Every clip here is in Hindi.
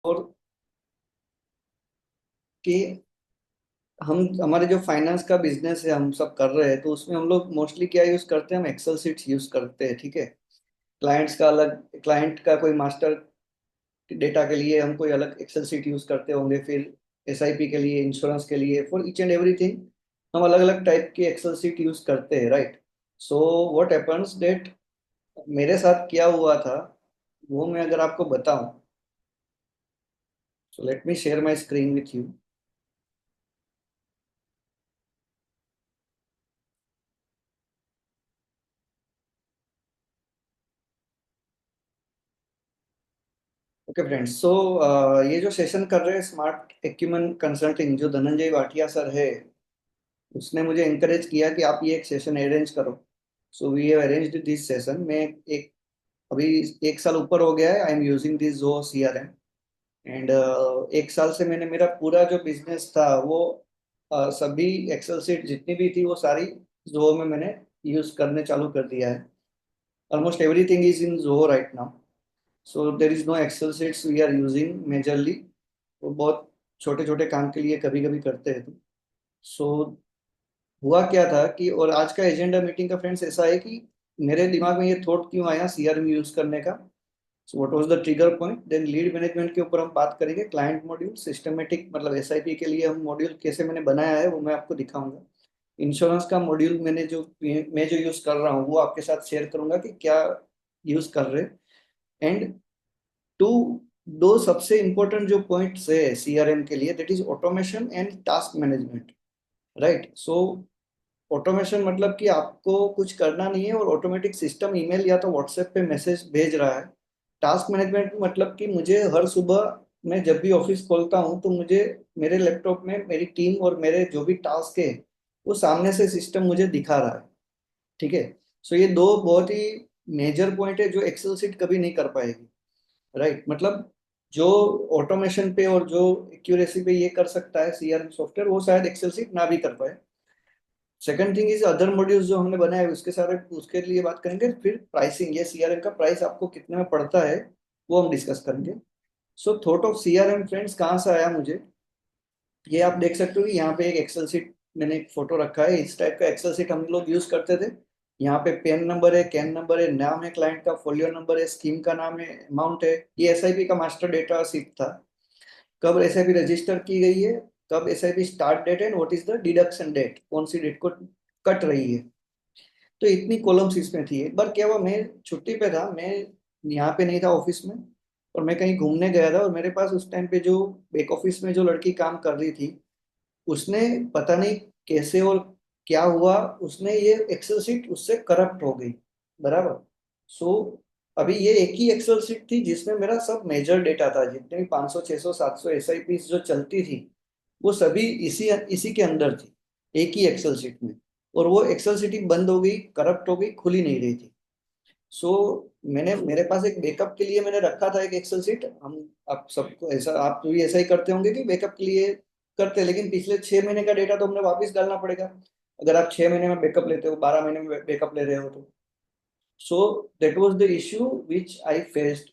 और कि हम हमारे जो फाइनेंस का बिजनेस है हम सब कर रहे हैं, तो उसमें हम लोग मोस्टली क्या यूज करते हैं, हम एक्सेल शीट्स यूज करते हैं। ठीक है। क्लाइंट्स का अलग, क्लाइंट का कोई मास्टर डेटा के लिए हम कोई अलग एक्सेल शीट यूज करते होंगे, फिर एसआईपी के लिए, इंश्योरेंस के लिए, फॉर ईच एंड एवरीथिंग हम अलग अलग टाइप की एक्सेल शीट यूज करते हैं, right. So what happens that मेरे साथ क्या हुआ था, वो मैं अगर आपको बताऊं, so let me share my screen with you. Okay friends, so ये जो सेशन कर रहे हैं स्मार्ट एक्यूमेन कंसल्टिंग, जो धनंजय भाटिया सर है, उसने मुझे इंकरेज किया कि आप ये एक सेशन अरेंज करो। So we have arranged this session. मैं एक अभी 1 साल ऊपर हो गया है, आई एम यूजिंग दिस जो सीआरएम। एंड 1 साल से मैंने मेरा पूरा जो बिजनेस था वो सभी एक्सेल शीट जितनी भी थी वो सारी जो में मैंने यूज करने चालू कर दिया है। ऑलमोस्ट एवरीथिंग इज इन जो right now. So there is no Excel sheets we are using majorly. वो बहुत छोटे छोटे काम के लिए कभी कभी करते हैं। तो सो हुआ क्या था कि, और आज का एजेंडा मीटिंग का फ्रेंड्स ऐसा है कि मेरे दिमाग में ये थॉट क्यों आया सीआरएम यूज करने का। So what was the trigger point, then lead management के ऊपर हम बात करेंगे, क्लाइंट मॉड्यूल सिस्टमेटिक मतलब एसआईपी के लिए हम मॉड्यूल कैसे मैंने बनाया है वो मैं आपको दिखाऊंगा। इंश्योरेंस का मॉड्यूल मैं जो यूज कर रहा हूँ वो आपके साथ शेयर करूंगा कि क्या यूज कर रहे। एंड टू दो सबसे इंपॉर्टेंट जो पॉइंट्स है सीआरएम के लिए, that is automation and task management, right. So automation मतलब कि आपको कुछ करना नहीं है और ऑटोमेटिक सिस्टम ईमेल या तो व्हाट्सएप पे मैसेज भेज रहा है। टास्क मैनेजमेंट मतलब कि मुझे हर सुबह मैं जब भी ऑफिस खोलता हूँ तो मुझे मेरे लैपटॉप में मेरी टीम और मेरे जो भी टास्क है वो सामने से सिस्टम मुझे दिखा रहा है। ठीक है। सो ये दो बहुत ही मेजर पॉइंट है जो एक्सेल सीट कभी नहीं कर पाएगी, राइट। मतलब जो ऑटोमेशन पे और जो एक्यूरेसी पे ये कर सकता है सीआरएम सॉफ्टवेयर, वो शायद एक्सेल सीट ना भी कर पाए। Second thing is other modules जो हमने बनाए उसके सारे उसके लिए बात करेंगे। फिर प्राइसिंग, ये सीआरएम का प्राइस आपको कितने में पड़ता है वो हम डिस्कस करेंगे। So thought of CRM friends कहाँ से आया मुझे, ये आप देख सकते हो कि यहाँ पे एक एक्सेल सीट मैंने एक फोटो रखा है। इस टाइप का एक्सेल सीट हम लोग यूज करते थे। यहाँ पे पेन नंबर है, कैन नंबर है, नाम है क्लाइंट का, फोलियो नंबर है, स्कीम का नाम है, अमाउंट है। ये एसआईपी का मास्टर डेटा सीट था। कब एसआईपी रजिस्टर की गई है, कब SIP start date and what is the deduction date, कौन सी डेट को कट रही है। तो इतनी कॉलम्स इसमें थी। एक बार क्या हुआ, मैं छुट्टी पे था, मैं यहाँ पे नहीं था ऑफिस में, और मैं कहीं घूमने गया था, और मेरे पास उस टाइम पे जो बैक ऑफिस में जो लड़की काम कर रही थी, उसने पता नहीं कैसे और क्या हुआ, उसने ये एक्सेल शीट उससे करप्ट हो गई, बराबर। सो अभी ये एक ही एक्सेल शीट थी जिसमें मेरा सब मेजर डेटा था, जितने भी 500 600 700 एसआईपी जो चलती थी वो सभी इसी इसी के अंदर थी, एक ही एक्सेल शीट में। और वो एक्सेल शीट ही बंद हो गई, करप्ट हो गई, खुल ही नहीं रही थी। सो मैंने मेरे पास एक बैकअप के लिए मैंने रखा था एक एक्सेल शीट। हम आप सबको ऐसा, आप भी ऐसा ही करते होंगे कि बैकअप के लिए करते हैं, लेकिन पिछले 6 महीने का डेटा तो हमने वापस डालना पड़ेगा। अगर आप 6 महीने में बैकअप लेते हो, 12 महीने में बैकअप ले रहे हो तो। So that was the issue which I faced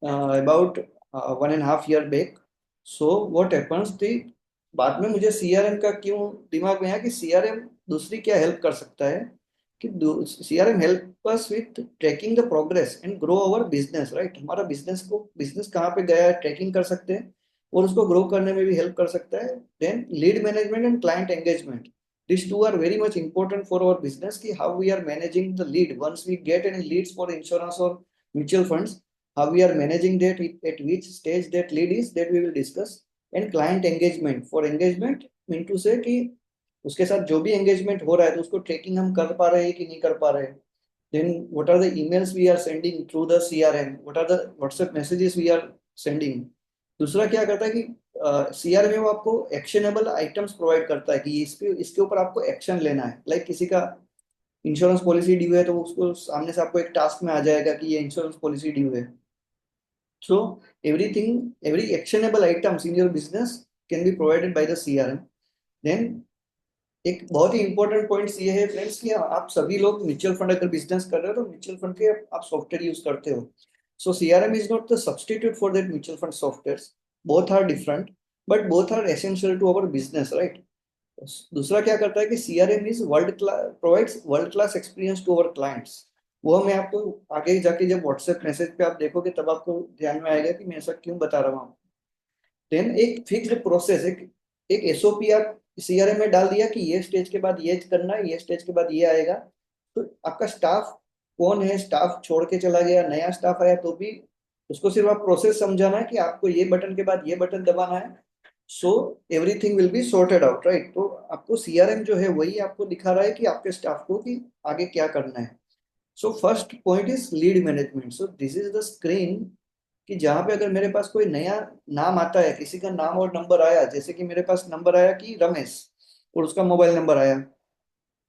about 1.5 year back. So what happens थी, बाद में मुझे सीआरएम का क्यों दिमाग में आया कि सीआरएम दूसरी क्या हेल्प कर सकता है, कि CRM help us with tracking the progress and grow our business, right. हमारा बिजनेस कहाँ पे गया है ट्रैकिंग कर सकते हैं, और उसको ग्रो करने में भी हेल्प कर सकता है। Then lead management and client engagement, these two are very much important for our business, ki how we are managing the lead once we get any leads for insurance or mutual funds, how we are managing that, at which stage that lead is, that we will discuss. And client engagement, for engagement mean to say कि उसके साथ जो भी एंगेजमेंट हो रहा है तो उसको ट्रैकिंग हम कर पा रहे हैं कि नहीं कर पा रहे हैं। Then what are the emails we are sending through the CRM, what are the WhatsApp messages we are sending। दूसरा क्या करता है कि सीआरएम में वो आपको एक्शनेबल आइटम्स प्रोवाइड करता है कि इसके इसके ऊपर आपको एक्शन लेना है। लाइक किसी का इंश्योरेंस पॉलिसी ड्यू है तो उसको सामने से आपको एक टास्क में आ जाएगा कि ये इंश्योरेंस पॉलिसी ड्यू है। So everything, every actionable items in your business can be provided by the CRM. Then एक बहुत ही इंपॉर्टेंट पॉइंट ये है फ्रेंड्स कि आप सभी लोग म्यूचुअल फंड अगर बिजनेस कर रहे हो तो म्यूचुअल फंड के आप सॉफ्टवेयर यूज करते हो। So CRM is not the substitute for that mutual fund softwares. Both are different, but both are essential to our business, right? दूसरा क्या करता है कि CRM is world class, provides world class experience to our clients. वो मैं आपको आगे जाके जब व्हाट्सएप मैसेज पे आप देखोगे तब आपको ध्यान में आएगा कि मैं ऐसा क्यों बता रहा हूँ। देन एक फिक्स्ड प्रोसेस, एक एसओपी आप सीआरएम में डाल दिया कि ये स्टेज के बाद ये करना है, ये स्टेज के बाद ये आएगा। तो आपका स्टाफ कौन है, स्टाफ छोड़ के चला गया, नया स्टाफ आया तो भी उसको सिर्फ आप प्रोसेस समझाना है कि आपको ये बटन के बाद ये बटन दबाना है। So everything will be sorted out, right? तो आपको सीआरएम जो है वही आपको दिखा रहा है कि आपके स्टाफ को कि आगे क्या करना है। So first point is lead management. So this is the screen कि जहां पे अगर मेरे पास कोई नया नाम आता है, किसी का नाम और नंबर आया, जैसे कि मेरे पास नंबर आया कि रमेश और उसका मोबाइल नंबर आया,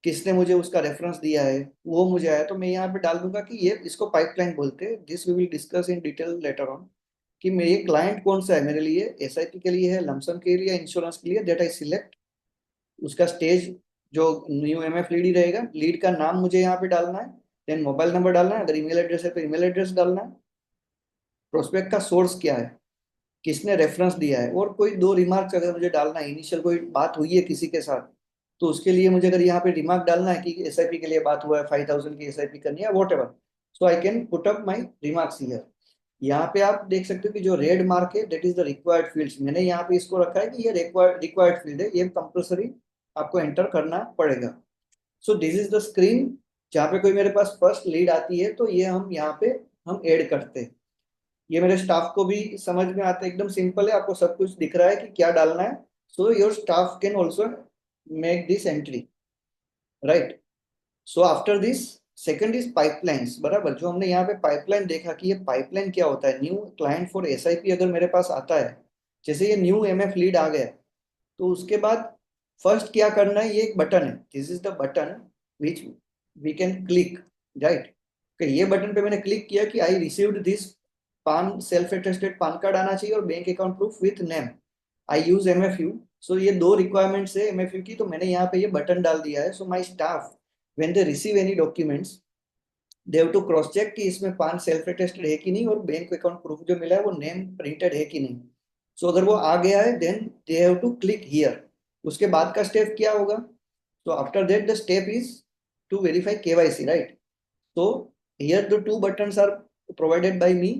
किसने मुझे उसका रेफरेंस दिया है वो मुझे आया, तो मैं यहाँ पे डाल दूंगा कि ये इसको पाइपलाइन बोलते हैं। This we will discuss in detail later on कि मेरे क्लाइंट कौन सा है, मेरे लिए एसआईपी के लिए है, लमसम के लिए, इंश्योरेंस के लिए, दैट आई सिलेक्ट। उसका स्टेज जो न्यू एमएफ लीड ही रहेगा, लीड का नाम मुझे यहाँ पे डालना है, देन मोबाइल नंबर डालना है, अगर ईमेल एड्रेस है तो ईमेल एड्रेस डालना है, प्रोस्पेक्ट का सोर्स क्या है, किसने रेफरेंस दिया है, और कोई दो रिमार्क्स अगर मुझे डालना है, इनिशियल कोई बात हुई है किसी के साथ तो उसके लिए मुझे अगर यहाँ पे रिमार्क डालना है कि एसआईपी के लिए बात हुआ है, 5,000 की एसआईपी करनी है, what ever, so I can put up my remarks here. यहाँ पे आप देख सकते हो कि जो रेड मार्क है that is the required fields. मैंने यहाँ पे इसको रखा है कि ये रिक्वायर्ड फील्ड है, ये कंपलसरी आपको एंटर करना पड़ेगा। सो दिस इज द स्क्रीन जहाँ पे कोई मेरे पास फर्स्ट लीड आती है तो ये हम यहाँ पे हम ऐड करते हैं। ये मेरे स्टाफ को भी समझ में आता है, एकदम सिंपल है, आपको सब कुछ दिख रहा है कि क्या डालना है। So your staff can also make this entry, right? So after this second is pipelines, बराबर। जो हमने यहाँ पे पाइपलाइन देखा कि ये पाइपलाइन क्या होता है, न्यू क्लाइंट फॉर एसआईपी अगर मेरे पास आता है, जैसे ये न्यू एमएफ लीड आ गया, तो उसके बाद फर्स्ट क्या करना है, ये एक बटन है, this is the button which we can click, right? ये बटन पे मैंने क्लिक किया कि I received this PAN, self attested PAN card आना चाहिए और bank account proof with name, I use MFU. So ये दो रिक्वायरमेंट्स है एमएफयू की, तो मैंने यहाँ पे ये बटन डाल दिया है। So my staff when they receive any documents they have to cross check कि इसमें पान सेल्फ अटेस्टेड है कि नहीं और बैंक अकाउंट प्रूफ जो मिला है वो नेम प्रिंटेड है कि नहीं। सो अगर वो आ गया है then they have to click here. उसके बाद का स्टेप क्या होगा? तो after that the step is to verify KYC, right? तो here the two buttons are provided by me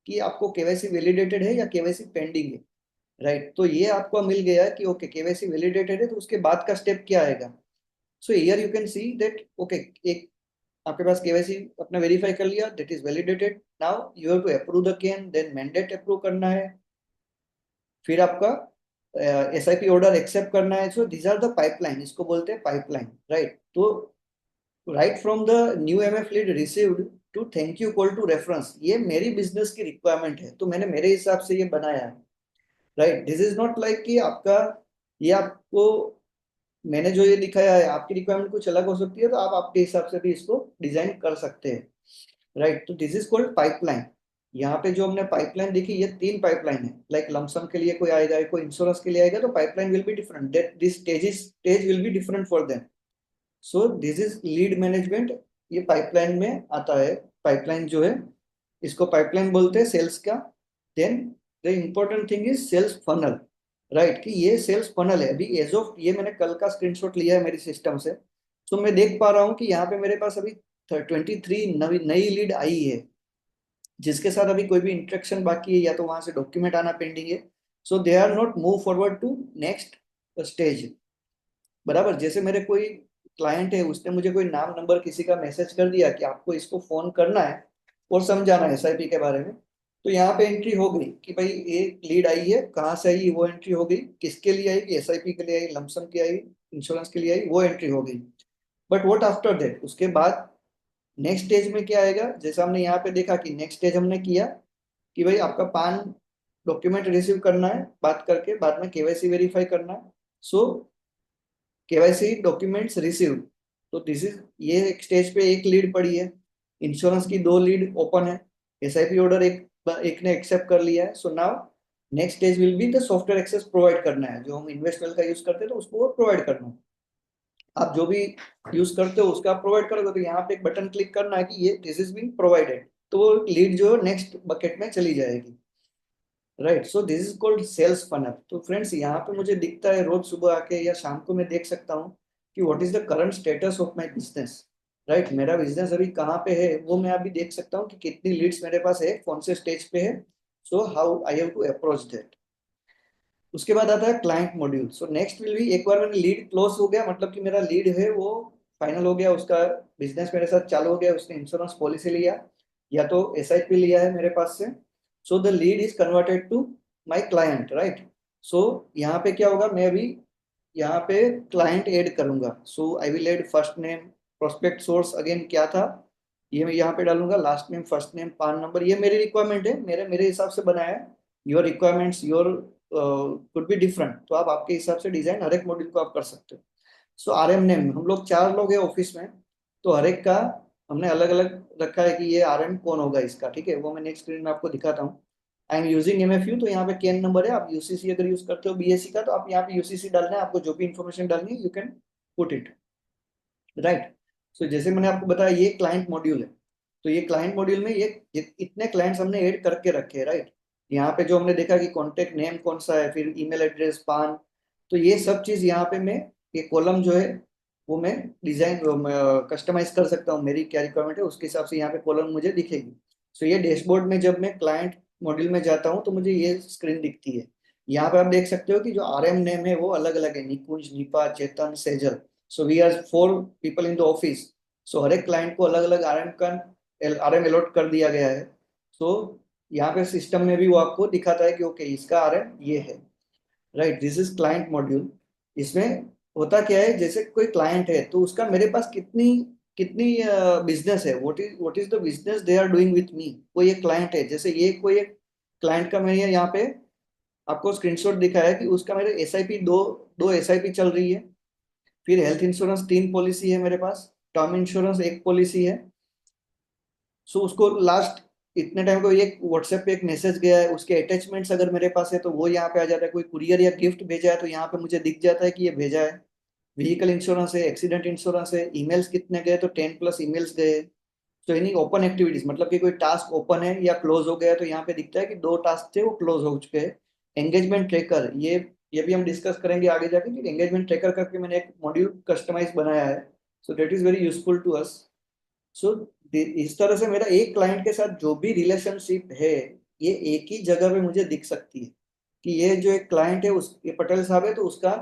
कि आपको केवाईसी वैलिडेटेड है या केवाईसी पेंडिंग है, राइट? तो ये आपको मिल गया कि ओके केवाईसी वैलिडेटेड है, तो उसके बाद का स्टेप क्या आएगा? So here you can see that okay, एक आपके पास केवाईसी अपने वेरीफाई कर लिया, that is validated, now you have to approve the CAN, then mandate approve करना है, फिर आपका एसआईपी ऑर्डर एक्सेप्ट करना है। So these are the pipeline, इसको बोलते हैं पाइपलाइन, राइट? तो right from the new MF lead received to thank you call to reference, ये मेरी बिजनेस की रिक्वायरमेंट है तो मैंने मेरे हिसाब से ये बनाया है, right? This is not like कि आपका, ये आपको मैंने जो ये दिखाया है, आपकी रिक्वायरमेंट कुछ अलग हो सकती है तो आप आपके हिसाब से भी इसको डिजाइन कर सकते हैं, राइट? तो दिस इज कॉल्ड पाइपलाइन। यहाँ पे जो हमने पाइपलाइन देखी, ये तीन पाइपलाइन है, लाइक लमसम के लिए कोई आएगा, कोई इंश्योरेंस के लिए आएगा, तो pipeline will be different, that this stage will be different for them. So this is lead management, ये पाइपलाइन में आता है। पाइपलाइन जो है इसको पाइपलाइन बोलते हैं सेल्स का। Then the important thing is sales funnel, right? कि ये सेल्स फनल है। अभी एज ऑफ, ये मैंने कल का स्क्रीनशॉट लिया है मेरी सिस्टम से, तो मैं देख पा रहा हूँ कि यहाँ पे मेरे पास अभी 23 नई नई लीड आई है, जिसके साथ अभी कोई भी इंट्रैक्शन बाकी है या तो वहां से डॉक्यूमेंट आना पेंडिंग है। So they are not move forward to next stage, बराबर। जैसे मेरे कोई क्लाइंट है, उसने मुझे कोई नाम नंबर किसी का मैसेज कर दिया कि आपको इसको फोन करना है और समझाना है एसआईपी के बारे में, तो यहाँ पे एंट्री हो गई कि भाई एक लीड आई है, कहाँ से आई वो एंट्री हो गई, किसके लिए आई, कि एसआईपी के लिए आई, लमसम की आई, इंश्योरेंस के लिए आई, वो एंट्री हो गई। बट व्हाट आफ्टर दैट, उसके बाद नेक्स्ट स्टेज में क्या आएगा? जैसा हमने यहाँ पे देखा कि नेक्स्ट स्टेज हमने किया कि भाई आपका पान डॉक्यूमेंट रिसीव करना है, बात करके बाद में केवाईसी वेरीफाई करना है। सो केवाईसी डॉक्यूमेंट्स रिसीव्ड, तो दिस इज, ये एक स्टेज पे एक लीड पड़ी है, इंश्योरेंस की दो लीड ओपन है, एसआईपी ऑर्डर एक ने एक्सेप्ट कर लिया है। So now next stage will be the software access provide करना है, जो हम इन्वेस्टमेंट का यूज करते हैं तो उसको वो प्रोवाइड करना है। आप जो भी यूज करते हो उसका आप प्रोवाइड करोगे, तो यहाँ पे एक बटन क्लिक करना है कि ये दिस इज बीइंग प्रोवाइडेड, तो वो लीड जो नेक्स्ट बकेट में चली जाएगी। Right, so this is called sales funnel. तो फ्रेंड्स यहाँ पे मुझे दिखता है रोज सुबह आके या शाम को मैं देख सकता हूँ कि what is the current status of my business. Right, मेरा बिजनेस अभी कहाँ पे है वो मैं अभी देख सकता हूँ कि कितनी लीड्स मेरे पास है, कौन से स्टेज पे है। So how I have to approach that. उसके बाद आता है client module. So next will be, एक बार मैंने लीड क्लोज हो गया, मतलब कि मेरा लीड है वो फाइनल हो गया, उसका बिजनेस मेरे साथ चालू हो गया, उसने इंश्योरेंस पॉलिसी लिया या तो एसआईपी लिया है मेरे पास से। So the lead is converted to my client. Right, so यहाँ पे क्या होगा, मैं अभी यहाँ पे क्लाइंट ऐड करूंगा। So I will add first name, prospect source again क्या था ये मैं यहाँ पे डालूंगा, last name, first name, PAN number. ये मेरी रिक्वायरमेंट है, मेरे मेरे हिसाब से बनाया है। Your requirements your could be different, तो आप आपके हिसाब से डिजाइन हर एक मॉड्यूल को आप कर सकते हो। सो आरएम नेम, हम लोग 4 लोग हैं ऑफिस में, तो हर एक का हमने अलग अलग रखा है कि ये आरएम कौन होगा इसका। ठीक है, वो मैं नेक्स्ट स्क्रीन में आपको दिखाता हूँ। आई एम यूजिंग एमएफयू, तो यहाँ पे केन नंबर है। आप यूसीसी अगर यूज करते हो बीएससी का, तो आप यहाँ पे यूसीसी डालना है, आपको जो भी इंफॉर्मेशन डालनी है you can put it. Right, so जैसे मैंने आपको बताया ये क्लाइंट मॉड्यूल है। तो ये क्लाइंट मॉड्यूल में ये इतने क्लाइंट्स हमने ऐड करके रखे हैं। राइट, यहाँ पे जो हमने देखा कि कॉन्टेक्ट नेम कौन सा है, फिर ईमेल एड्रेस, पान, तो ये सब चीज यहाँ पे मैं, ये कॉलम जो है वो मैं डिजाइन कस्टमाइज कर सकता हूँ, मेरी क्या रिक्वायरमेंट है उसके हिसाब से यहाँ पे कॉलम मुझे दिखेगी। सो ये डैशबोर्ड में जब मैं क्लाइंट मॉड्यूल में जाता हूँ तो मुझे ये स्क्रीन दिखती है। यहाँ पे आप देख सकते हो कि जो आरएम नेम है वो अलग अलग है, Nikunj, Nipa, Chetan, Sejal. So we are 4 people in the office. So हर एक क्लाइंट को अलग अलग आरएम का आरएम अलॉट कर दिया गया है। सो यहाँ पे सिस्टम में भी वो आपको दिखाता है कि ओके इसका आरएम ये है। Right, this is client module. इसमें होता क्या है, जैसे कोई क्लाइंट है तो उसका मेरे पास कितनी कितनी बिजनेस है, what is the business they are doing with me. कोई एक क्लाइंट है, जैसे ये कोई एक क्लाइंट का मैंने यहाँ पे आपको स्क्रीनशॉट दिखाया है कि उसका मेरे एसआईपी दो दो एसआईपी चल रही है, फिर हेल्थ इंश्योरेंस 3 पॉलिसी है मेरे पास, टर्म इंश्योरेंस एक पॉलिसी है। सो उसको लास्ट इतने टाइम को एक व्हाट्सएप पे एक मैसेज गया है, उसके अटैचमेंट्स अगर मेरे पास है तो वो यहाँ पे आ जाता है, कोई कुरियर या गिफ्ट भेजा है तो यहाँ पे मुझे दिख जाता है कि ये भेजा है। व्हीकल इंश्योरेंस है, एक्सीडेंट इंश्योरेंस है, ईमेल्स कितने गए तो 10+ ईमेल्स गए। तो यानी ओपन एक्टिविटीज, मतलब कि कोई टास्क ओपन है या क्लोज हो गया है तो यहाँ पे दिखता है कि 2 टास्क थे वो क्लोज हो चुके हैं। एंगेजमेंट ट्रैकर, ये भी हम डिस्कस करेंगे आगे जाके कि एंगेजमेंट ट्रैकर करके मैंने एक मॉड्यूल कस्टमाइज बनाया है। So that is very useful to us. So इस तरह से मेरा एक क्लाइंट के साथ जो भी रिलेशनशिप है ये एक ही जगह पे मुझे दिख सकती है कि ये जो एक क्लाइंट है उस ये पटेल साहब है तो उसका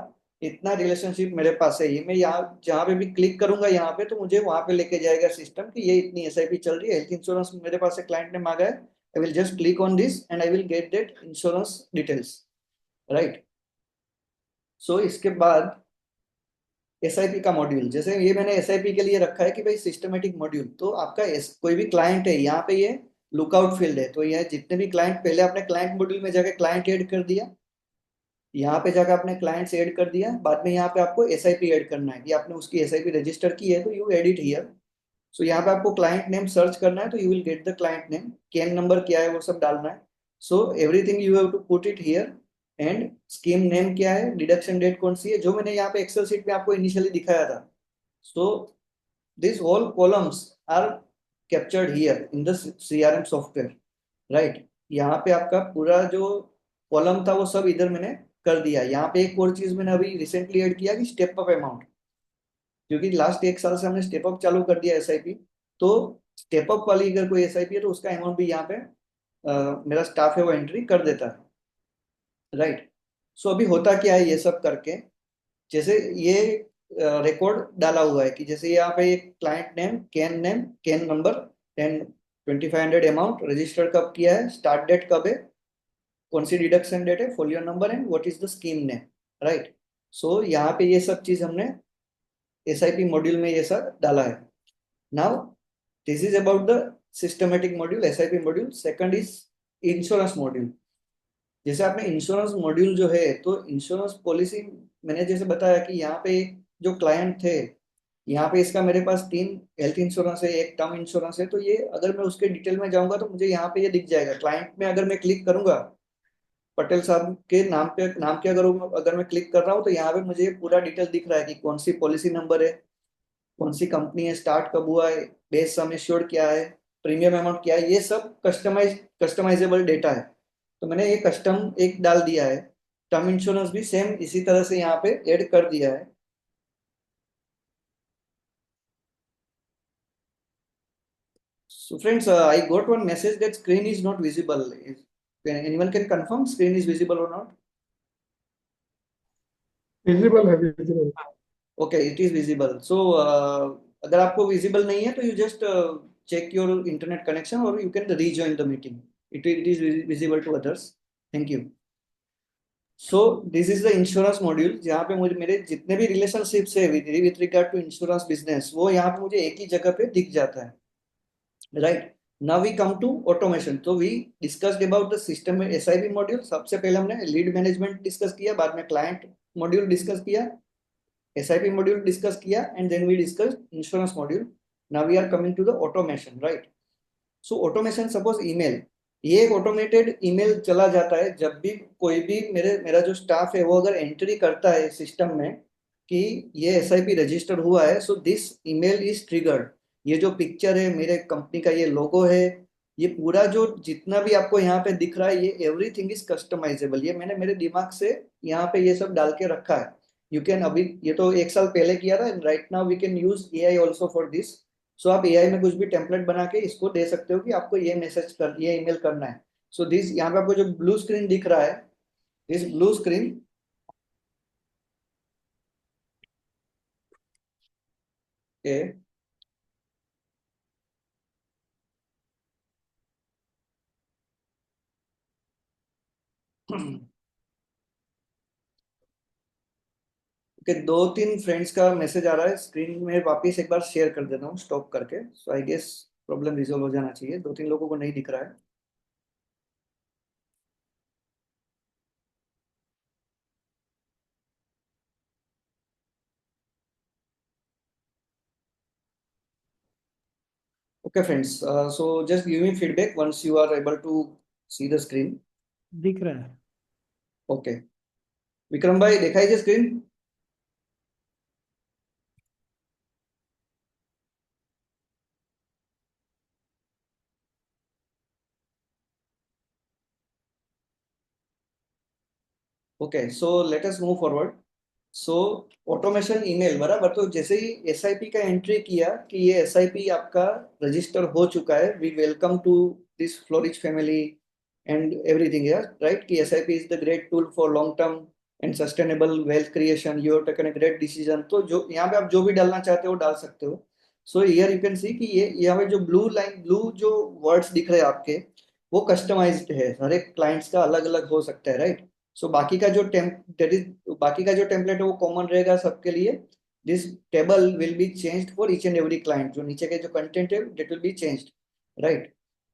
इतना रिलेशनशिप मेरे पास है। ये मैं यहाँ जहाँ पे भी क्लिक करूंगा यहाँ पे तो मुझे वहां पे लेके जाएगा सिस्टम कि ये इतनी एसआईपी चल रही है, हेल्थ इंश्योरेंस मेरे पास से क्लाइंट ने मांगा है। I will just click on this and I will get that insurance details. Right, so इसके बाद एसआईपी का मॉड्यूल, जैसे ये मैंने एसआईपी के लिए रखा है कि भाई सिस्टमेटिक मॉड्यूल, तो आपका कोई भी क्लाइंट है यहाँ पे ये लुकआउट फील्ड है, तो ये जितने भी क्लाइंट पहले आपने क्लाइंट मॉड्यूल में जाके क्लाइंट ऐड कर दिया, यहाँ पे जाकर आपने क्लाइंट्स ऐड कर दिया, बाद में यहाँ पे आपको एसआईपी ऐड करना है कि आपने उसकी एसआईपी रजिस्टर की है तो यू एडिट हियर। सो यहाँ पे आपको क्लाइंट नेम सर्च करना है तो you will get the client name, CAN number क्या है वो सब डालना है। So everything you have to put it here. And scheme name क्या है, डिडक्शन डेट कौन सी है, जो मैंने यहाँ पे एक्सेल शीट में आपको इनिशियली दिखाया था। So this whole columns are captured here in the CRM software. Right, यहाँ पे आपका पूरा जो कॉलम था वो सब इधर मैंने कर दिया। यहाँ पे एक और चीज मैंने अभी रिसेंटली ऐड किया कि स्टेप अप अमाउंट, क्योंकि लास्ट 1 साल से हमने स्टेप अप चालू कर दिया एसआईपी। तो स्टेप अप वाली अगर कोई एसआईपी है तो उसका अमाउंट भी यहाँ पे मेरा स्टाफ है वो एंट्री कर देता है। राइट, सो अभी होता क्या है ये सब करके, जैसे ये रिकॉर्ड डाला हुआ है कि जैसे यहाँ पे एक client name can number 10 2500 amount register कब किया है, स्टार्ट डेट कब है, कौन सी डिडक्शन डेट है, folio number and what is the scheme name. Right, so यहाँ पे ये सब चीज हमने एसआईपी मॉड्यूल में ये सब डाला है। Now this is about the systematic module, SIP module. Second is insurance module. जैसे आपने इंश्योरेंस मॉड्यूल जो है तो इंश्योरेंस पॉलिसी मैंने जैसे बताया कि यहाँ पे जो क्लाइंट थे, यहाँ पे इसका मेरे पास 3 हेल्थ इंश्योरेंस है, एक टर्म इंश्योरेंस है, तो ये अगर मैं उसके डिटेल में जाऊंगा तो मुझे यहाँ पे ये दिख जाएगा। क्लाइंट में अगर मैं क्लिक करूंगा पटेल साहब के नाम के अगर मैं क्लिक कर रहा हूँ तो यहाँ पे मुझे पूरा डिटेल दिख रहा है कि कौन सी पॉलिसी नंबर है, कौन सी कंपनी है, स्टार्ट कब हुआ है, बेस सम एश्योर्ड क्या है, प्रीमियम अमाउंट क्या है, ये सब कस्टमाइजेबल डेटा है। तो मैंने ये कस्टम एक डाल दिया है। टर्म इंश्योरेंस भी सेम इसी तरह से यहाँ पे ऐड कर दिया है। So friends, I got one message that screen is not visible. Anyone can confirm screen is visible or not? Visible है, visible. Okay, it is visible. So अगर आपको visible नहीं है तो you just check your internet connection or you can rejoin the meeting. It is visible to others. Thank you. So this is the insurance module, जहाँ पे मुझे मेरे जितने भी रिलेशनशिप्स है with regard to insurance business, वो यहाँ पे मुझे एक ही जगह पे दिख जाता है। Right, now we come to automation. तो we discussed about the system में एसआईबी मॉड्यूल। सबसे पहले हमने लीड मैनेजमेंट डिस्कस किया, बाद में क्लाइंट मॉड्यूल डिस्कस किया, एसआईपी मॉड्यूल डिस्कस किया, and then we discuss insurance module. Now we are coming to the automation, right. So automation, suppose email, ये एक ऑटोमेटेड ईमेल चला जाता है जब भी कोई भी मेरा जो स्टाफ है वो अगर एंट्री करता है सिस्टम में कि ये एसआईपी रजिस्टर हुआ है, so this email is triggered. ये जो पिक्चर है मेरे कंपनी का, ये लोगो है, ये पूरा जो जितना भी आपको यहाँ पे दिख रहा है, ये एवरीथिंग इज कस्टमाइजेबल। ये मैंने मेरे दिमाग से यहाँ पे ये सब डाल के रखा है। यू कैन, अभी ये तो एक साल पहले किया था, right now we can use AI also for this. So आप एआई में कुछ भी टेम्पलेट बना के इसको दे सकते हो कि आपको ये मैसेज कर, ये ईमेल करना है। सो दिस, यहाँ पे आपको जो ब्लू स्क्रीन दिख रहा है, दिस ब्लू स्क्रीन के दो तीन फ्रेंड्स का मैसेज आ रहा है स्क्रीन में, वापस एक बार शेयर कर देता हूँ स्टॉप करके। सो आई गेस प्रॉब्लम रिजोल्व हो जाना चाहिए। दो तीन लोगों को नहीं दिख रहा है। Okay friends, so just give me feedback once you are able to see the screen. दिख रहा है। ओके, विक्रम भाई दिखाई दे screen? Okay, so let us move forward. So automation email बराबर, तो जैसे ही एसआईपी का एंट्री किया कि ये एसआईपी आपका रजिस्टर हो चुका है, we welcome to this Flourish family and everything यार, राइट, कि SIP is the great tool for long term and sustainable wealth creation, you have taken a great decision. तो जो यहाँ पे आप जो भी डालना चाहते हो डाल सकते हो। सो हियर यू कैन सी कि ये यहाँ पे जो ब्लू लाइन, ब्लू जो वर्ड्स दिख रहे हैं आपके, वो कस्टमाइज्ड है, हर एक क्लाइंट्स का अलग अलग हो सकता है, राइट। सो बाकी का जो दैट इज, बाकी का जो टेम्पलेट है वो कॉमन रहेगा सबके लिए। This table will be changed for each and every client, जो नीचे के जो कंटेंट है that will be changed, right.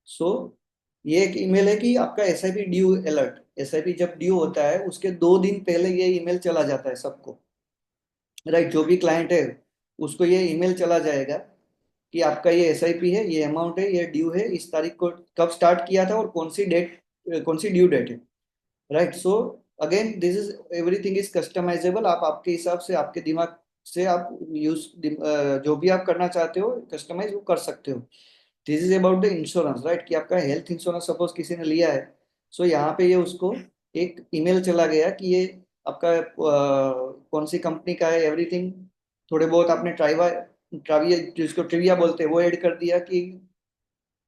So ये एक ईमेल है कि आपका एसआईपी ड्यू अलर्ट, एसआईपी जब ड्यू होता है उसके 2 दिन पहले ये ईमेल चला जाता है सबको, राइट। जो भी क्लाइंट है उसको ये ईमेल चला जाएगा कि आपका ये एसआईपी है, ये अमाउंट है, ये ड्यू है, इस तारीख को कब स्टार्ट किया था और कौन सी डेट, कौन सी ड्यू डेट है, right. So again this is, everything is customisable. आप आपके हिसाब से, आपके दिमाग से आप यूज, जो भी आप करना चाहते हो कस्टमाइज वो कर सकते हो। This is about the insurance, right, कि आपका हेल्थ इंश्योरेंस सपोज किसी ने लिया है, सो यहाँ पे ये उसको एक ईमेल चला गया कि ये आपका कौन सी कंपनी का है, एवरीथिंग। थोड़े बहुत आपने ट्राविया, जिसको ट्रिविया बोलते हैं, वो ऐड कर दिया कि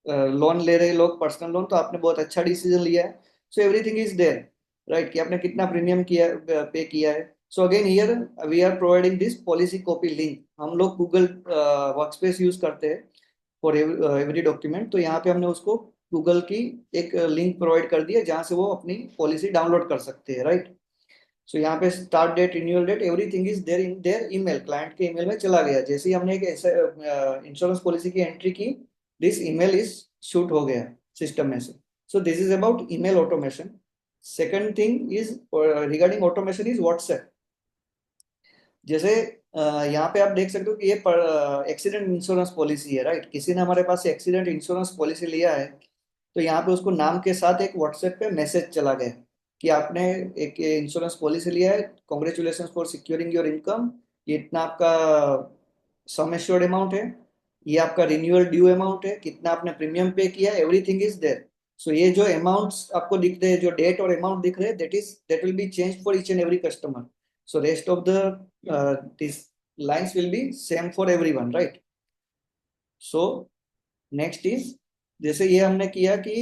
लोन ले रहे लोग पर्सनल लोन, तो आपने बहुत अच्छा डिसीजन लिया है। So everything is there, right, कि आपने कितना प्रीमियम किया, पे किया है। So again here we are providing this policy copy link. हम लोग गूगल वर्कस्पेस यूज करते हैं फॉर एवरी डॉक्यूमेंट, तो यहाँ पे हमने उसको गूगल की एक लिंक प्रोवाइड कर दी है जहाँ से वो अपनी पॉलिसी डाउनलोड कर सकते हैं, राइट। सो यहाँ पे start date, renewal date, everything is there in their email, client के ईमेल में चला गया। जैसे ही हमने एक ऐसे इंश्योरेंस पॉलिसी की एंट्री की, दिस ईमेल इज शूट हो गया सिस्टम में से। So this is about email automation. Second thing is regarding automation is WhatsApp. जैसे यहाँ पे आप देख सकते हो कि ये एक्सीडेंट इंश्योरेंस पॉलिसी है, राइट। किसी ने हमारे पास एक्सीडेंट इंश्योरेंस पॉलिसी लिया है, तो यहाँ पे उसको नाम के साथ एक व्हाट्सएप पे मैसेज चला गया कि आपने एक इंश्योरेंस पॉलिसी लिया है, congratulation for securing your income, ये इतना आपका सम एश्योर्ड अमाउंट है, ये आपका रिन्यूअल ड्यू अमाउंट है, कितना आपने प्रीमियम पे किया, एवरीथिंग इज देयर। सो ये जो अमाउंट्स आपको दिख रहे हैं, जो डेट और अमाउंट दिख रहे हैं, that will B change for each and every customer. So rest of the this lines will be same for everyone, right. So next is, जैसे ये हमने किया कि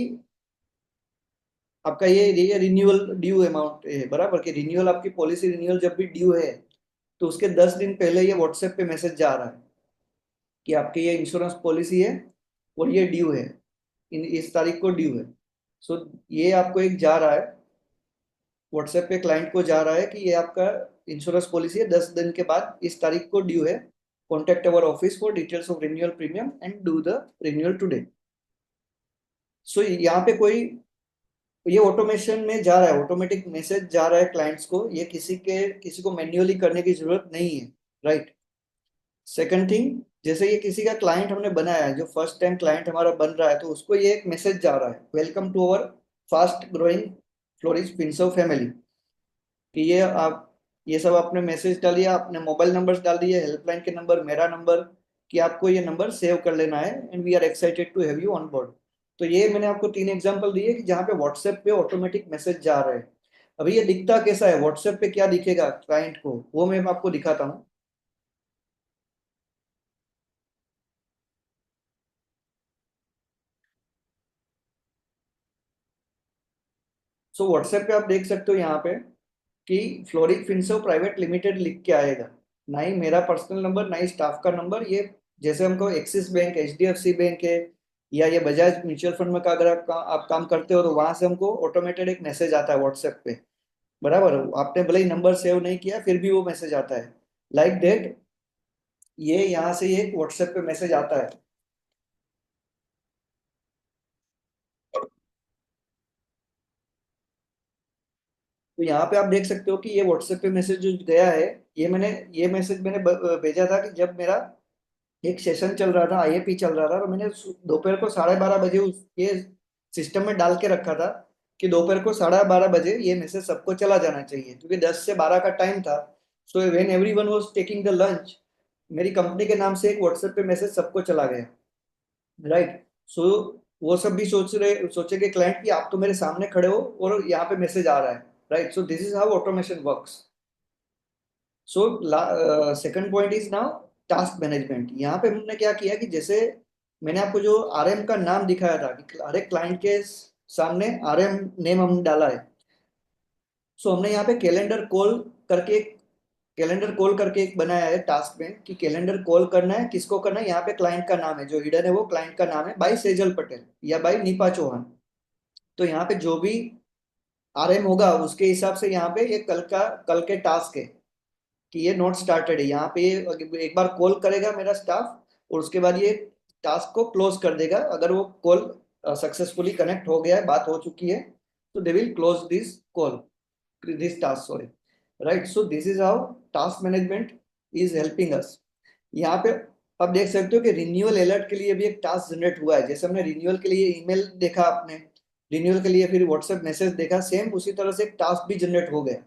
आपका ये रिन्यूअल ड्यू अमाउंट है, बराबर, कि रिन्यूअल आपकी पॉलिसी रिन्यूअल जब भी ड्यू है तो उसके 10 दिन पहले ये व्हाट्सएप पे मैसेज जा रहा है कि आपकी ये इंश्योरेंस पॉलिसी है और ये ड्यू है, इस तारीख को ड्यू है। सो ये आपको एक जा रहा है, व्हाट्सएप पे क्लाइंट को जा रहा है कि ये आपका इंश्योरेंस पॉलिसी है, 10 दिन के बाद इस तारीख को ड्यू है। Contact our office for details of renewal premium and do the renewal today. So यहाँ पे कोई, ये ऑटोमेशन में जा रहा है, ऑटोमेटिक मैसेज जा रहा है क्लाइंट्स को, ये किसी को मैन्युअली करने की जरूरत नहीं है, राइट। सेकंड थिंग, जैसे ये किसी का क्लाइंट हमने बनाया है, जो फर्स्ट टाइम क्लाइंट हमारा बन रहा है, तो उसको ये एक मैसेज जा रहा है, welcome to our fast growing flourish Finso family, कि ये सब आपने मैसेज डालिए, आपने मोबाइल नंबर्स डाल दिए, हेल्पलाइन के नंबर, मेरा नंबर, कि आपको ये नंबर सेव कर लेना है, and we are excited to have you on board. तो ये मैंने आपको 3 एग्जांपल दिए कि जहाँ पे व्हाट्सएप पे ऑटोमेटिक मैसेज जा रहे हैं। अभी ये दिखता कैसा है, व्हाट्सएप पे क्या दिखेगा क्लाइंट को, वो मैं आपको दिखाता हूँ। सो व्हाट्सएप पे आप देख सकते हो यहाँ पे कि फ्लोरिक फिंसो प्राइवेट लिमिटेड लिख के आएगा, ना ही मेरा पर्सनल नंबर, ना ही स्टाफ का नंबर। ये जैसे हमको एक्सिस बैंक, एचडीएफसी बैंक है, या ये बजाज म्यूचुअल फंड में का अगर आप काम करते हो तो वहां से हमको ऑटोमेटेड एक मैसेज आता है व्हाट्सएप पे, बराबर। आपने भले ही नंबर सेव नहीं किया फिर भी वो मैसेज आता है, लाइक दैट। ये यहाँ से ये व्हाट्सएप पे मैसेज आता है। तो यहाँ पे आप देख सकते हो कि ये व्हाट्सएप पे मैसेज जो गया है, ये मैसेज मैंने भेजा था कि जब मेरा एक सेशन चल रहा था, आईएपी चल रहा था, तो मैंने दोपहर को 12:30 बजे उस ये सिस्टम में डाल के रखा था कि दोपहर को 12:30 बजे ये मैसेज सबको चला जाना चाहिए, क्योंकि 10 से 12 का टाइम था। So when everyone was taking the lunch, मेरी कंपनी के नाम से एक व्हाट्सएप पे मैसेज सबको चला गया, राइट। सो वो सब भी सोचेंगे क्लाइंट कि आप तो मेरे सामने खड़े हो और यहाँ पे मैसेज आ रहा है, right. So this is how automation works. So second point is now task management. यहाँ पे हमने क्या किया कि जैसे मैंने आपको जो आरएम का नाम दिखाया था कि हर एक क्लाइंट के सामने आरएम नेम हम डाला है। सो हमने यहाँ पे कैलेंडर कॉल करके एक बनाया है टास्क में, कि कैलेंडर कॉल करना है, किसको करना है, यहाँ पे क्लाइंट का नाम है, जो हिडन है वो क्लाइंट का नाम है, बाई सेजल पटेल या बाई नीपा चौहान। तो यहाँ पे जो भी आरएम होगा उसके हिसाब से यहाँ पे ये कल के टास्क है कि ये नॉट स्टार्टेड है। यहाँ पे ये एक बार कॉल करेगा मेरा स्टाफ, और उसके बाद ये टास्क को क्लोज कर देगा। अगर वो कॉल सक्सेसफुली कनेक्ट हो गया है, बात हो चुकी है, तो they will close this task, sorry, right. So this is how task management is helping us. यहाँ पे आप देख सकते हो कि रिन्यूअल अलर्ट के लिए भी एक टास्क जनरेट हुआ है। जैसे हमने रिन्यूअल के लिए ईमेल देखा, आपने रिन्यूअल के लिए फिर व्हाट्सएप मैसेज देखा, सेम उसी तरह से एक टास्क भी जनरेट हो गया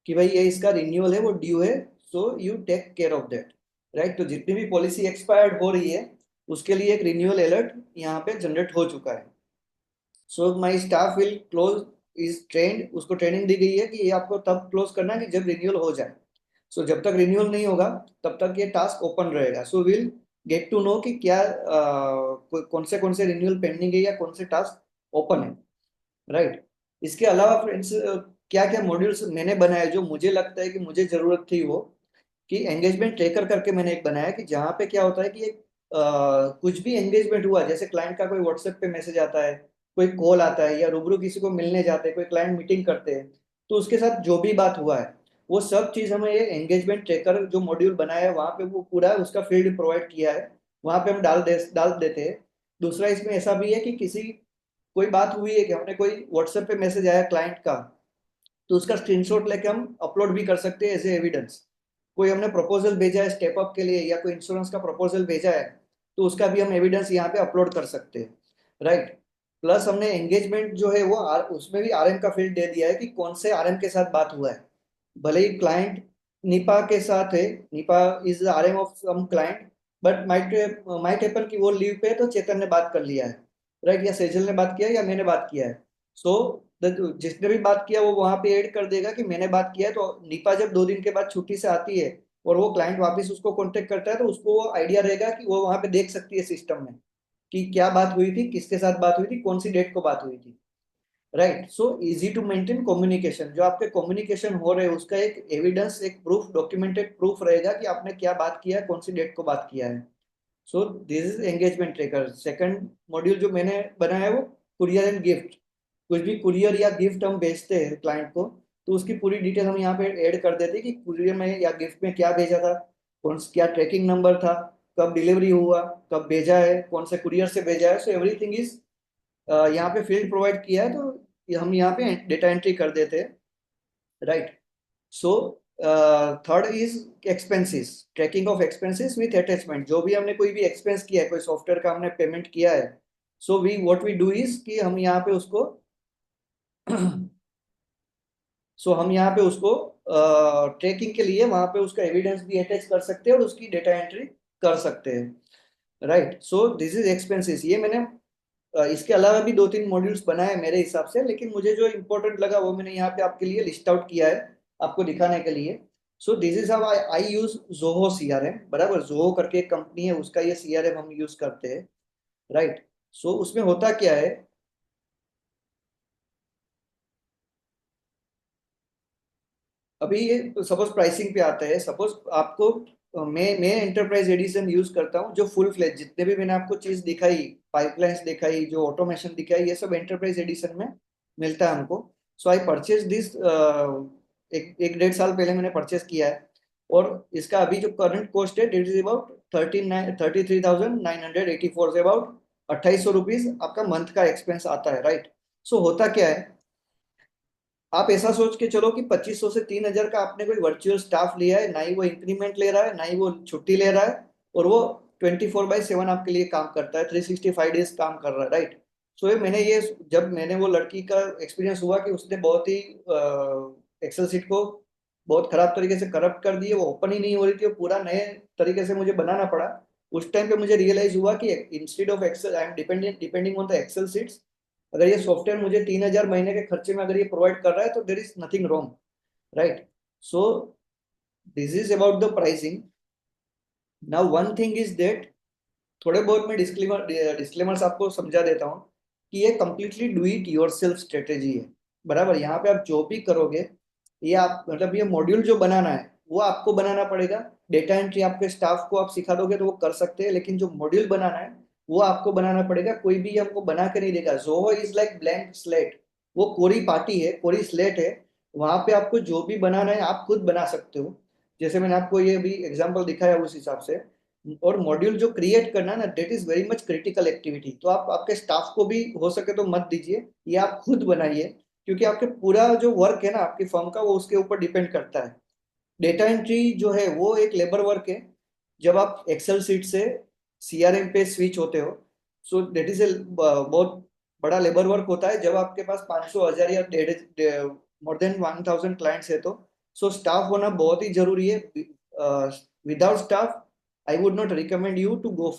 कि भाई ये इसका रिन्यूअल है, वो ड्यू है, so you take care of that, right. तो जितनी भी पॉलिसी एक्सपायर्ड हो रही है उसके लिए एक रिन्यूअल अलर्ट यहाँ पे जनरेट हो चुका है। So my staff will close is trained, उसको ट्रेनिंग दी गई है कि ये आपको तब क्लोज करना है कि जब रिन्यूअल हो जाए। सो जब तक रिन्यूअल नहीं होगा तब तक ये टास्क ओपन रहेगा। So will get to know कि क्या कौन से रिन्यूअल पेंडिंग है या कौन से टास्क ओपन है, राइट। इसके अलावा फ्रेंड्स, क्या क्या मॉड्यूल्स मैंने बनाए जो मुझे लगता है कि मुझे जरूरत थी, वो कि एंगेजमेंट ट्रैकर करके मैंने एक बनाया, कि जहाँ पे क्या होता है कि कुछ भी एंगेजमेंट हुआ, जैसे क्लाइंट का कोई व्हाट्सएप पे मैसेज आता है, कोई कॉल आता है, या रूबरू किसी को मिलने जाते हैं, कोई क्लाइंट मीटिंग करते हैं, तो उसके साथ जो भी बात हुआ है वो सब चीज़ हमें ये एंगेजमेंट ट्रैकर जो मॉड्यूल बनाया है वहाँ पे वो पूरा उसका फील्ड प्रोवाइड किया है, वहाँ पे हम डाल देते हैं। दूसरा इसमें ऐसा भी है कि किसी कोई बात हुई है कि हमने कोई व्हाट्सएप पे मैसेज आया क्लाइंट का, तो उसका स्क्रीनशॉट लेके हम अपलोड भी कर सकते हैं एज ए एविडेंस। कोई हमने प्रपोजल भेजा है स्टेप अप के लिए, या कोई इंश्योरेंस का प्रपोजल भेजा है, तो उसका भी हम एविडेंस यहाँ पे अपलोड कर सकते हैं, राइट। प्लस हमने एंगेजमेंट जो है वो उसमें भी आरएम का फील्ड दे दिया है कि कौन से आरएम के साथ बात हुआ है। भले ही क्लाइंट निपा के साथ है, Nipa is RM of some client, but might happen कि वो लीव पे है तो चेतन ने बात कर लिया है, राइट, या सेजल ने बात किया है या मैंने बात किया है। सो जिसने भी बात किया वो वहां पे ऐड कर देगा कि मैंने बात किया है। तो निपा जब 2 दिन के बाद छुट्टी से आती है और वो क्लाइंट वापस उसको कांटेक्ट करता है तो उसको वो आइडिया रहेगा कि वो वहां पे देख सकती है सिस्टम में कि क्या बात हुई थी, किसके साथ बात हुई थी, कौन सी डेट को बात हुई थी, right. So easy to maintain communication, जो आपके कम्युनिकेशन हो रहे हैं उसका एक एविडेंस, एक प्रूफ, डॉक्यूमेंटेड प्रूफ रहेगा कि आपने क्या बात किया है, कौन सी डेट को बात किया है। सो this is engagement tracker. Second module जो मैंने बनाया है वो कुरियर एंड गिफ्ट। कुछ भी कुरियर या गिफ्ट हम भेजते हैं क्लाइंट को तो उसकी पूरी डिटेल हम यहाँ पे ऐड कर देते हैं कि कुरियर में या गिफ्ट में क्या भेजा था, क्या ट्रैकिंग नंबर था, कब डिलीवरी हुआ, कब भेजा है, कौन से कुरियर से भेजा है। सो एवरीथिंग इज यहाँ पे फील्ड प्रोवाइड किया है तो हम यहाँ पे डेटा एंट्री कर देते हैं, right. So third is expenses, tracking of expenses with attachment. जो भी हमने कोई भी एक्सपेंस किया है, कोई सॉफ्टवेयर का हमने पेमेंट किया है, so we what we do is कि हम यहाँ पे उसको सो हम यहाँ पे उसको ट्रैकिंग के लिए वहां पे उसका एविडेंस भी अटैच कर सकते हैं और उसकी डेटा एंट्री कर सकते हैं, right. So this is expenses. ये मैंने इसके अलावा भी 2-3 मॉड्यूल्स बनाए मेरे हिसाब से, लेकिन मुझे जो इम्पोर्टेंट लगा वो मैंने यहाँ पे आपके लिए लिस्ट आउट किया है आपको दिखाने के लिए। सो this is how I I use Zoho CRM, बराबर। जोहो करके एक कंपनी है, उसका ये सीआरएम हम यूज करते हैं, राइट। सो उसमें होता क्या है, अभी ये सपोज प्राइसिंग पे आता है। सपोज आपको मैं एंटरप्राइज एडिशन यूज करता हूँ, जो फुल फ्लेज जितने भी मैंने आपको चीज दिखाई, पाइपलाइंस दिखाई, जो ऑटोमेशन दिखाई, ये सब एंटरप्राइज एडिशन में मिलता है हमको। सो आई परचेज दिस, एक 1-1.5 साल पहले मैंने परचेज किया है। और इसका अभी जो करंट कॉस्ट है it is about 33,984 say about 2800 rupees आपका मंथ का एक्सपेंस आता है, राइट। सो होता क्या है, आप ऐसा सोच के चलो कि 2,500 से 3,000 का आपने कोई वर्चुअल स्टाफ लिया है, ना ही वो इंक्रीमेंट ले रहा है, ना ही वो छुट्टी ले रहा है, और वो 24/7 आपके लिए काम करता है, 365 डेज काम कर रहा है, राइट। सो ये मैंने ये जब मैंने वो लड़की का एक्सपीरियंस हुआ कि उसने बहुत ही एक्सेल सीट को बहुत खराब तरीके से करप्ट कर दी है, वो ओपन ही नहीं हो रही थी, वो पूरा नए तरीके से मुझे बनाना पड़ा। उस टाइम पे मुझे रियलाइज हुआ कि instead of Excel I am depending on the Excel sheets. अगर ये सॉफ्टवेयर मुझे 3,000 महीने के खर्चे में अगर ये प्रोवाइड कर रहा है तो there is nothing wrong, right. So this is about the pricing. Now one thing is that, थोड़े बहुत मैं डिस्क्लेमर्स आपको समझा देता हूँ कि ये completely do it yourself strategy है, बराबर। यहाँ पे आप जो भी करोगे, ये आप मतलब ये मॉड्यूल जो बनाना है वो आपको बनाना पड़ेगा। डेटा एंट्री आपके स्टाफ को आप सिखा दोगे तो वो कर सकते हैं, लेकिन जो मॉड्यूल बनाना है वो आपको बनाना पड़ेगा। कोई भी हमको बना के नहीं देगा। Zoho is like blank slate, वो कोरी पार्टी है, कोरी स्लेट है। वहां पे आपको जो भी बनाना है आप खुद बना सकते हो, जैसे मैंने आपको ये भी एग्जांपल दिखाया उस हिसाब से। और मॉड्यूल जो क्रिएट करना है ना, that is very much critical activity. तो आप आपके स्टाफ को भी हो सके तो मत दीजिए, ये आप खुद बनाइए, क्योंकि आपके पूरा जो वर्क है ना आपकी फर्म का वो उसके ऊपर डिपेंड करता है। डेटा एंट्री जो है वो एक लेबर वर्क है। जब आप एक्सेल सीट से सीआरएम पे स्विच होते हो, सो डेट इज ए बहुत बड़ा लेबर वर्क होता है। जब आपके पास 500, 1,000 या डेढ़ मोर देन 1,000 क्लाइंट्स है तो सो स्टाफ होना बहुत ही जरूरी है। Without staff I would not recommend you to go for